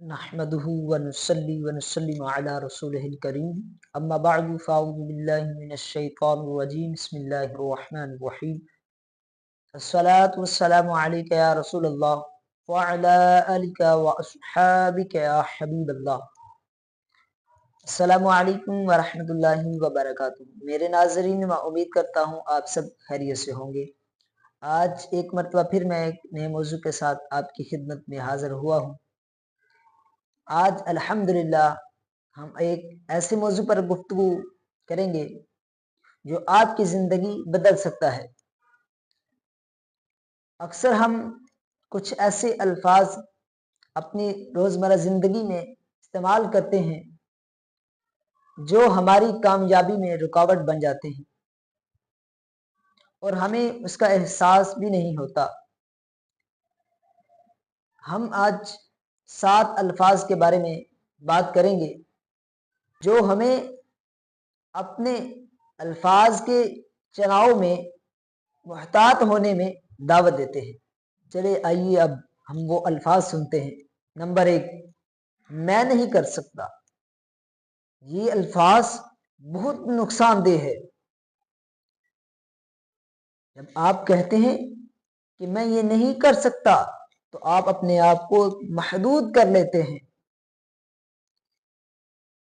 نحمده ونصلي ونسلم على رسوله الكريم اما بعد فاعوذ بالله من الشيطان الرجيم بسم الله الرحمن الرحيم الصلاة والسلام عليك يا رسول الله وعلى آلك وأصحابك يا حبیب اللہ۔ السلام علیکم ورحمۃ اللہ وبرکاتہ۔ میرے ناظرین، میں امید کرتا ہوں آپ سب خیریت سے ہوں گے۔ آج ایک مرتبہ پھر میں ایک نئے موضوع کے ساتھ آپ کی خدمت میں حاضر ہوا ہوں۔ آج الحمدللہ ہم ایک ایسے موضوع پر گفتگو کریں گے جو آپ کی زندگی بدل سکتا ہے۔ اکثر ہم کچھ ایسے الفاظ اپنی روزمرہ زندگی میں استعمال کرتے ہیں جو ہماری کامیابی میں رکاوٹ بن جاتے ہیں اور ہمیں اس کا احساس بھی نہیں ہوتا۔ ہم آج 7 الفاظ کے بارے میں بات کریں گے جو ہمیں اپنے الفاظ کے چناؤ میں محتاط ہونے میں دعوت دیتے ہیں۔ چلے آئیے اب ہم وہ الفاظ سنتے ہیں۔ نمبر 1، میں نہیں کر سکتا۔ یہ الفاظ بہت نقصان دہ ہے۔ جب آپ کہتے ہیں کہ میں یہ نہیں کر سکتا تو آپ اپنے آپ کو محدود کر لیتے ہیں۔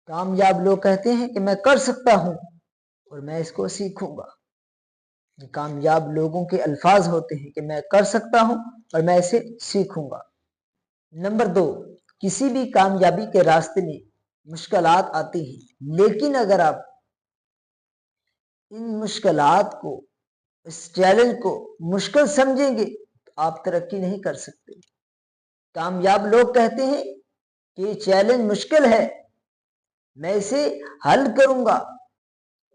کامیاب لوگ کہتے ہیں کہ میں کر سکتا ہوں اور میں اس کو سیکھوں گا۔ یہ کامیاب لوگوں کے الفاظ ہوتے ہیں کہ میں کر سکتا ہوں اور میں اسے سیکھوں گا۔ نمبر 2، کسی بھی کامیابی کے راستے میں مشکلات آتی ہیں، لیکن اگر آپ ان مشکلات کو، اس چیلنج کو مشکل سمجھیں گے تو آپ ترقی نہیں کر سکتے۔ کامیاب لوگ کہتے ہیں کہ یہ چیلنج مشکل ہے، میں اسے حل کروں گا،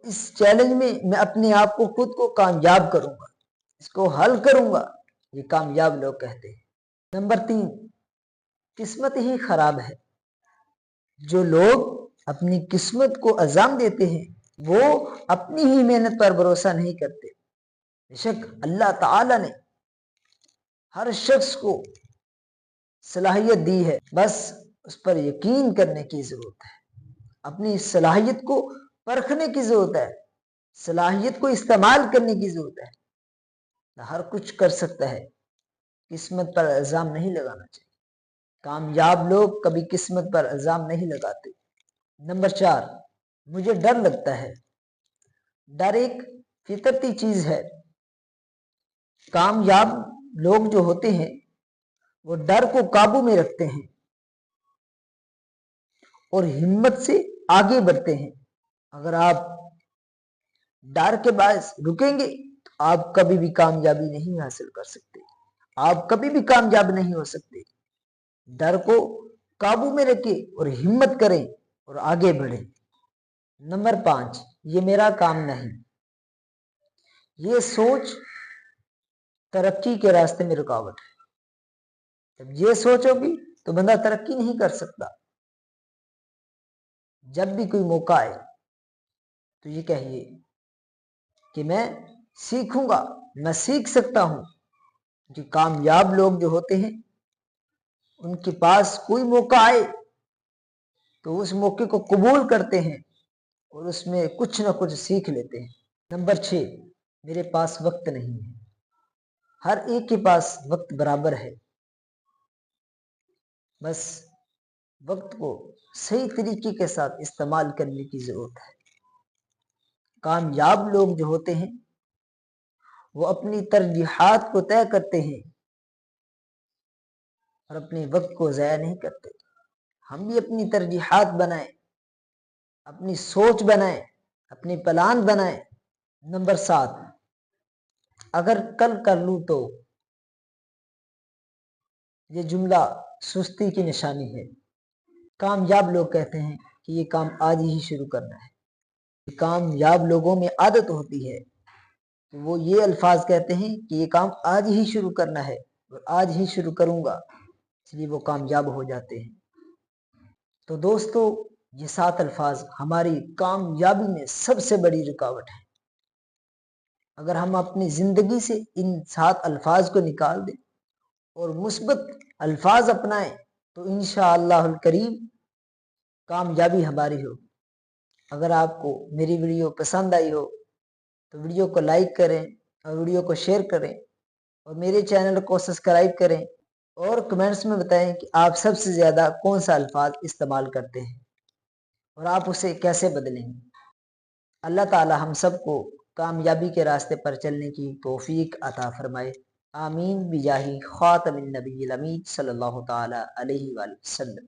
اس چیلنج میں میں اپنے آپ کو خود کو کامیاب کروں گا، اس کو حل کروں گا۔ یہ کامیاب لوگ کہتے ہیں۔ نمبر 3، قسمت ہی خراب ہے۔ جو لوگ اپنی قسمت کو الزام دیتے ہیں وہ اپنی ہی محنت پر بھروسہ نہیں کرتے۔ بے شک اللہ تعالی نے ہر شخص کو صلاحیت دی ہے، بس اس پر یقین کرنے کی ضرورت ہے۔ اپنی صلاحیت کو پرکھنے کی ضرورت ہے، صلاحیت کو استعمال کرنے کی ضرورت ہے۔ ہر کچھ کر سکتا ہے، قسمت پر الزام نہیں لگانا چاہیے۔ کامیاب لوگ کبھی قسمت پر الزام نہیں لگاتے۔ نمبر 4، مجھے ڈر لگتا ہے۔ ڈر ایک فطرتی چیز ہے۔ کامیاب لوگ جو ہوتے ہیں وہ ڈر کو قابو میں رکھتے ہیں اور ہمت سے آگے بڑھتے ہیں۔ اگر آپ ڈر کے باعث رکیں گے تو آپ کبھی بھی کامیابی نہیں حاصل کر سکتے، آپ کبھی بھی کامیاب نہیں ہو سکتے۔ ڈر کو قابو میں رکھیں اور ہمت کریں اور آگے بڑھیں۔ نمبر 5، یہ میرا کام نہیں۔ یہ سوچ ترقی کے راستے میں رکاوٹ ہے۔ جب یہ سوچو گی تو بندہ ترقی نہیں کر سکتا۔ جب بھی کوئی موقع آئے تو یہ کہیے کہ میں سیکھوں گا، میں سیکھ سکتا ہوں۔ کہ کامیاب لوگ جو ہوتے ہیں ان کے پاس کوئی موقع آئے تو اس موقع کو قبول کرتے ہیں اور اس میں کچھ نہ کچھ سیکھ لیتے ہیں۔ نمبر 6، میرے پاس وقت نہیں ہے۔ ہر ایک کے پاس وقت برابر ہے، بس وقت کو صحیح طریقے کے ساتھ استعمال کرنے کی ضرورت ہے۔ کامیاب لوگ جو ہوتے ہیں وہ اپنی ترجیحات کو طے کرتے ہیں اور اپنے وقت کو ضائع نہیں کرتے۔ ہم بھی اپنی ترجیحات بنائیں، اپنی سوچ بنائیں، اپنی پلان بنائیں۔ نمبر 7، اگر کل کر لوں تو۔ یہ جملہ سستی کی نشانی ہے۔ کامیاب لوگ کہتے ہیں کہ یہ کام آج ہی شروع کرنا ہے۔ کامیاب لوگوں میں عادت ہوتی ہے کہ وہ یہ الفاظ کہتے ہیں کہ یہ کام آج ہی شروع کرنا ہے اور آج ہی شروع کروں گا، اس لیے وہ کامیاب ہو جاتے ہیں۔ تو دوستو، یہ 7 الفاظ ہماری کامیابی میں سب سے بڑی رکاوٹ ہے۔ اگر ہم اپنی زندگی سے ان 7 الفاظ کو نکال دیں اور مثبت الفاظ اپنائیں تو انشاءاللہ الکریم کامیابی ہماری ہوگی۔ اگر آپ کو میری ویڈیو پسند آئی ہو تو ویڈیو کو لائک کریں اور ویڈیو کو شیئر کریں اور میرے چینل کو سبسکرائب کریں اور کمنٹس میں بتائیں کہ آپ سب سے زیادہ کون سا الفاظ استعمال کرتے ہیں اور آپ اسے کیسے بدلیں گے۔ اللہ تعالی ہم سب کو کامیابی کے راستے پر چلنے کی توفیق عطا فرمائے، آمین بجاہ خاتم النبی الامین صلی اللہ تعالی علیہ وآلہ وسلم۔